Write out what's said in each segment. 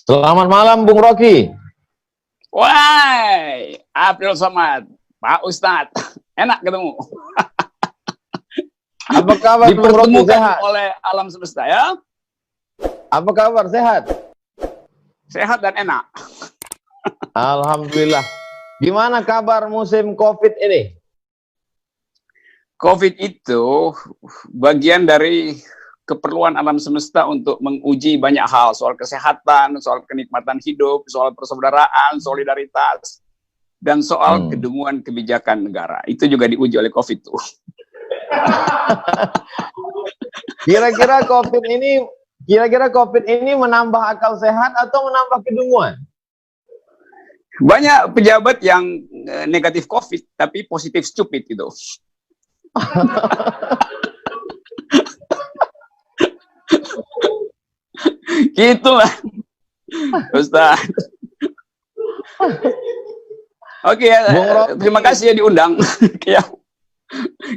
Selamat malam, Bung Rocky. Wah, April Somad, Pak Ustadz, enak ketemu. Apa kabar, Bung Rocky? Dipertemukan oleh alam semesta ya. Apa kabar? Sehat? Sehat dan enak. Alhamdulillah. Gimana kabar musim COVID ini? COVID itu bagian dari keperluan alam semesta untuk menguji banyak hal, soal kesehatan, soal kenikmatan hidup, soal persaudaraan, solidaritas, dan soal kedunguan kebijakan negara. Itu juga diuji oleh COVID tuh. Kira-kira COVID ini menambah akal sehat atau menambah kedunguan? Banyak pejabat yang negatif COVID tapi positif stupid gitu. Gitulah, Ustaz. Oke, terima kasih ya diundang.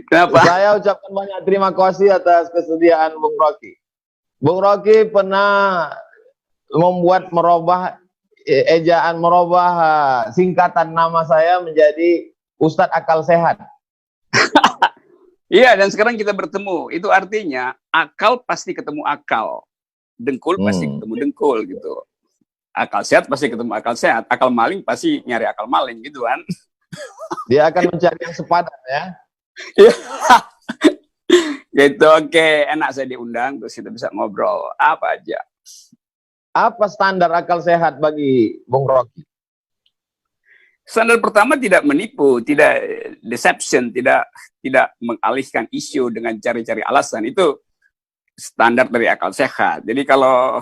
Kenapa? Saya ucapkan banyak terima kasih atas kesediaan Bung Rocky. Bung Rocky pernah merubah singkatan nama saya menjadi Ustadz Akal Sehat. Iya, dan sekarang kita bertemu. Itu artinya akal pasti ketemu akal. Dengkul pasti ketemu dengkul gitu. Akal sehat pasti ketemu akal sehat. Akal maling pasti nyari akal maling gitu kan. Dia akan mencari yang sepadan ya. Gitu, oke. Enak saya diundang terus kita bisa ngobrol apa aja. Apa standar akal sehat bagi Bung Rocky? Standar pertama tidak menipu, tidak deception, tidak mengalihkan isu dengan cari-cari alasan. Itu standar dari akal sehat. Jadi kalau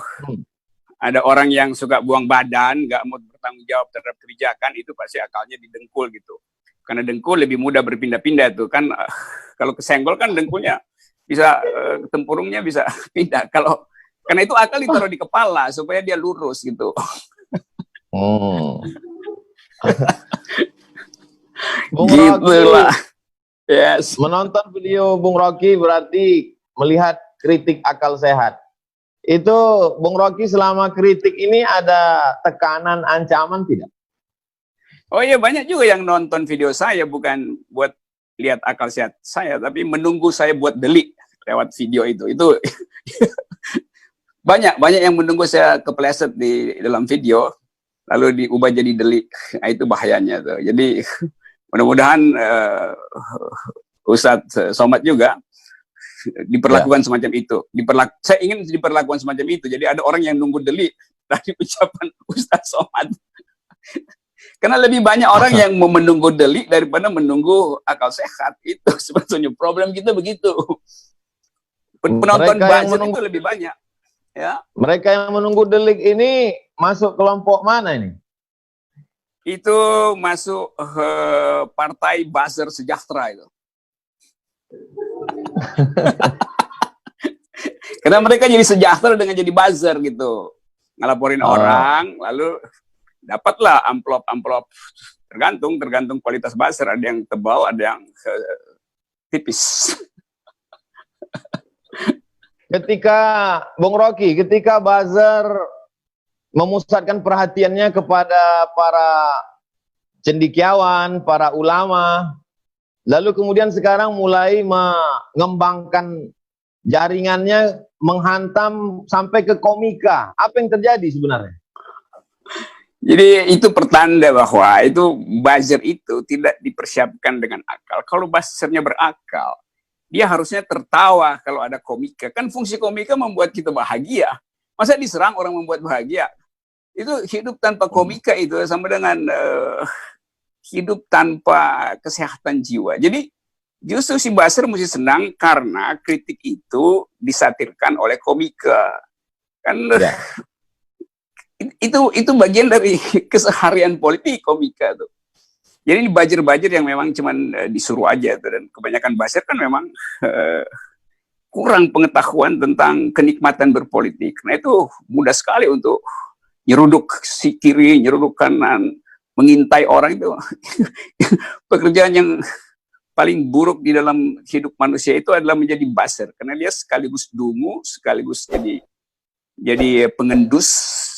ada orang yang suka buang badan, nggak mau bertanggung jawab terhadap kebijakan, itu pasti akalnya didengkul gitu. Karena dengkul lebih mudah berpindah-pindah tuh kan. Kalau kesenggol kan dengkulnya bisa tempurungnya bisa pindah. Karena itu akal ditaruh di kepala supaya dia lurus gitu. Bung Gitulah. Rocky, yes. Menonton video Bung Rocky berarti melihat kritik akal sehat. Itu Bung Rocky selama kritik ini ada tekanan, ancaman tidak? Oh iya, banyak juga yang nonton video saya bukan buat lihat akal sehat saya, tapi menunggu saya buat delik lewat video itu. Itu banyak yang menunggu saya kepleset di dalam video lalu diubah jadi delik. Nah, itu bahayanya tuh. Jadi mudah-mudahan Ustadz Somad juga diperlakukan semacam itu. Saya ingin diperlakukan semacam itu. Jadi ada orang yang nunggu delik dari ucapan Ustadz Somad. Karena lebih banyak orang yang mau menunggu delik daripada menunggu akal sehat. Itu sebetulnya problem kita begitu. Penonton buzzer itu lebih banyak. Ya. Mereka yang menunggu delik ini masuk kelompok mana ini? Itu masuk partai buzzer sejahtera itu. Karena mereka jadi sejahtera dengan jadi buzzer gitu, ngelaporin orang, lalu dapatlah amplop tergantung kualitas buzzer, ada yang tebal, ada yang tipis. Bung Rocky, ketika buzzer memusatkan perhatiannya kepada para cendekiawan, para ulama, lalu kemudian sekarang mulai mengembangkan jaringannya menghantam sampai ke komika. Apa yang terjadi sebenarnya? Jadi itu pertanda bahwa itu buzzer itu tidak dipersiapkan dengan akal. Kalau buzzernya berakal, dia harusnya tertawa kalau ada komika. Kan fungsi komika membuat kita bahagia. Masa diserang orang membuat bahagia? Itu hidup tanpa komika itu sama dengan hidup tanpa kesehatan jiwa. Jadi justru si buzzer mesti senang karena kritik itu disatirkan oleh komika. Kan itu bagian dari keseharian politik komika tuh. Jadi ini buzzer-buzzer yang memang cuman disuruh aja tuh, dan kebanyakan buzzer kan memang kurang pengetahuan tentang kenikmatan berpolitik. Nah itu mudah sekali untuk nyeruduk si kiri, nyeruduk kanan, mengintai orang itu pekerjaan yang paling buruk di dalam hidup manusia itu adalah menjadi buzzer, karena dia sekaligus dungu, sekaligus jadi pengendus,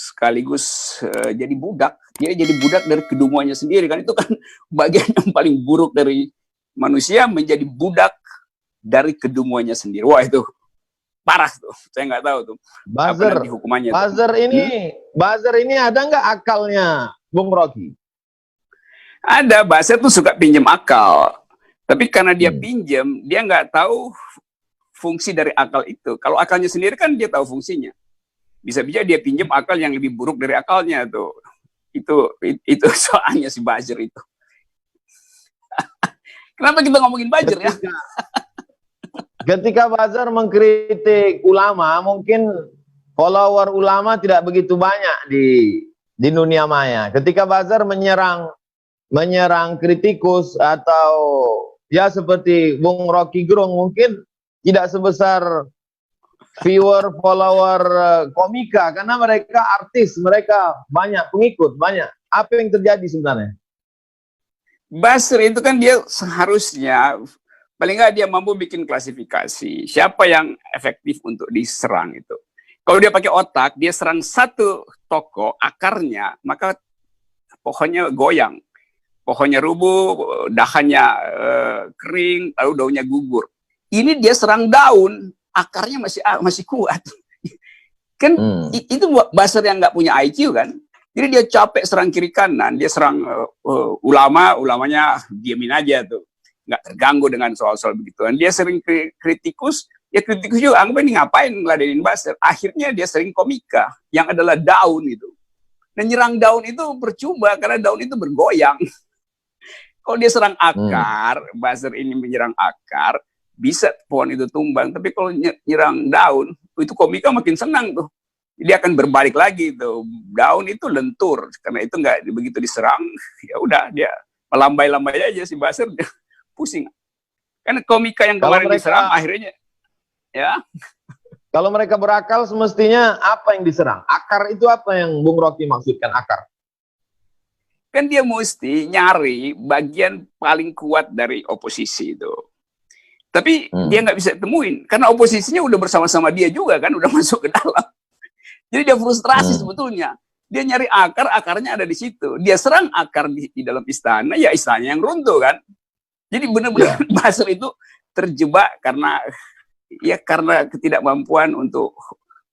sekaligus jadi budak. Dia jadi budak dari kedunguannya sendiri, kan itu kan bagian yang paling buruk dari manusia, menjadi budak dari kedunguannya sendiri. Wah, itu parah tuh. Saya nggak tahu tuh apa nanti hukumannya. Buzzer ini ada nggak akalnya, Bung Rocky? Ada. Buzzer tuh suka pinjam akal. Tapi karena dia pinjam, dia nggak tahu fungsi dari akal itu. Kalau akalnya sendiri kan dia tahu fungsinya. Bisa-bisa dia pinjam akal yang lebih buruk dari akalnya tuh. Itu soalnya si buzzer itu. Kenapa kita ngomongin buzzer ya? Ketika buzzer mengkritik ulama, mungkin follower ulama tidak begitu banyak di dunia maya. Ketika buzzer menyerang kritikus atau ya seperti Bung Rocky Gerung, mungkin tidak sebesar viewer, follower komika, karena mereka artis, mereka banyak pengikut, banyak. Apa yang terjadi sebenarnya? Buzzer itu kan dia seharusnya, paling nggak dia mampu bikin klasifikasi, siapa yang efektif untuk diserang itu. Kalau dia pakai otak, dia serang satu toko, akarnya, maka pohonnya goyang. Pohonnya rubuh, dahannya kering, lalu daunnya gugur. Ini dia serang daun, akarnya masih kuat. Kan itu buzzer yang nggak punya IQ kan. Jadi dia capek serang kiri kanan, dia serang ulamanya diamin aja tuh, nggak terganggu dengan soal-soal begituan. Dia sering kritikus, ya kritikus juga anggap ini ngapain ngeladenin buzzer. Akhirnya dia sering komika, yang adalah daun itu. Dan nyerang daun itu percuma karena daun itu bergoyang. Kalau dia serang akar, buzzer ini menyerang akar, bisa pohon itu tumbang. Tapi kalau nyerang daun, itu komika makin senang tuh. Dia akan berbalik lagi tuh. Daun itu lentur, karena itu nggak begitu diserang, ya udah dia melambai-lambai aja si buzzer, pusing. Karena komika yang kemarin diserang akhirnya, ya. Kalau mereka berakal, semestinya apa yang diserang? Akar itu apa yang Bung Rocky maksudkan akar? Kan dia mesti nyari bagian paling kuat dari oposisi itu. Tapi dia nggak bisa temuin, karena oposisinya udah bersama-sama dia juga kan, udah masuk ke dalam. Jadi dia frustrasi sebetulnya. Dia nyari akar, akarnya ada di situ. Dia serang akar di dalam istana, ya istananya yang runtuh kan. Jadi benar-benar buzzer itu terjebak karena ketidakmampuan untuk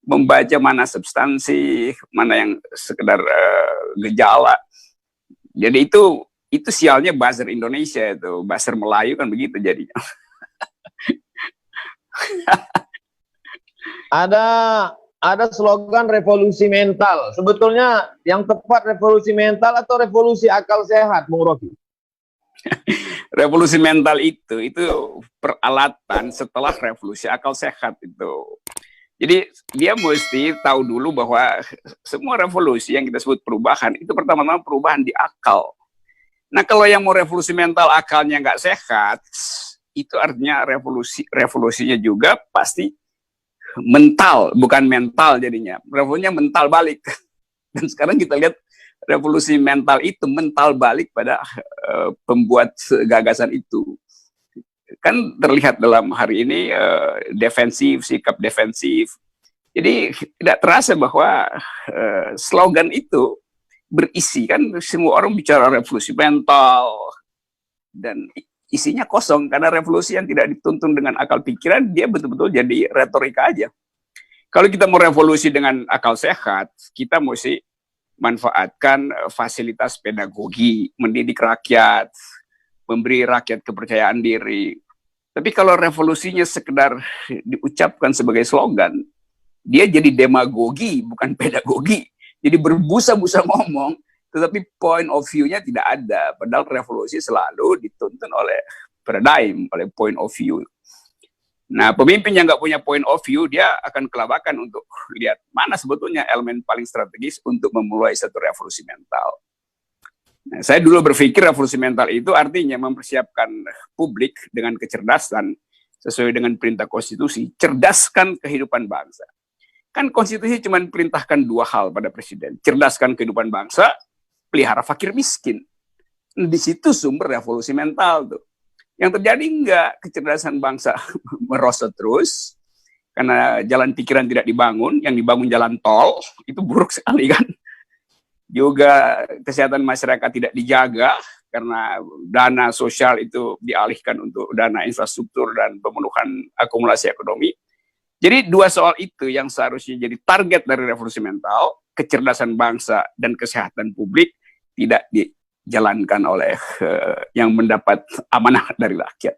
membaca mana substansi, mana yang sekedar gejala. Jadi itu sialnya buzzer Indonesia itu, buzzer Melayu kan begitu jadinya. Ada slogan revolusi mental. Sebetulnya yang tepat revolusi mental atau revolusi akal sehat, Bung Rocky? Revolusi mental itu peralatan setelah revolusi akal sehat itu. Jadi dia mesti tahu dulu bahwa semua revolusi yang kita sebut perubahan itu pertama-tama perubahan di akal. Nah kalau yang mau revolusi mental akalnya nggak sehat, itu artinya revolusinya juga pasti mental, bukan mental jadinya. Revolusinya mental balik. Dan sekarang kita lihat revolusi mental itu mental balik pada pembuat gagasan itu. Kan terlihat dalam hari ini defensif, sikap defensif. Jadi tidak terasa bahwa slogan itu berisi, kan semua orang bicara revolusi mental dan isinya kosong karena revolusi yang tidak dituntun dengan akal pikiran, dia betul-betul jadi retorika aja. Kalau kita mau revolusi dengan akal sehat, kita mesti manfaatkan fasilitas pedagogi, mendidik rakyat, memberi rakyat kepercayaan diri. Tapi kalau revolusinya sekedar diucapkan sebagai slogan, dia jadi demagogi, bukan pedagogi. Jadi berbusa-busa ngomong, tetapi point of view-nya tidak ada. Padahal revolusi selalu dituntun oleh paradigm, oleh point of view. Nah, pemimpin yang nggak punya point of view, dia akan kelabakan untuk lihat mana sebetulnya elemen paling strategis untuk memulai satu revolusi mental. Nah, saya dulu berpikir revolusi mental itu artinya mempersiapkan publik dengan kecerdasan sesuai dengan perintah konstitusi, cerdaskan kehidupan bangsa. Kan konstitusi cuma perintahkan dua hal pada presiden, cerdaskan kehidupan bangsa, pelihara fakir miskin. Di situ sumber revolusi mental tuh. Yang terjadi enggak, kecerdasan bangsa merosot terus karena jalan pikiran tidak dibangun, yang dibangun jalan tol, itu buruk sekali kan. Juga kesehatan masyarakat tidak dijaga karena dana sosial itu dialihkan untuk dana infrastruktur dan pemenuhan akumulasi ekonomi. Jadi dua soal itu yang seharusnya jadi target dari revolusi mental, kecerdasan bangsa dan kesehatan publik, tidak dijalankan oleh yang mendapat amanah dari rakyat.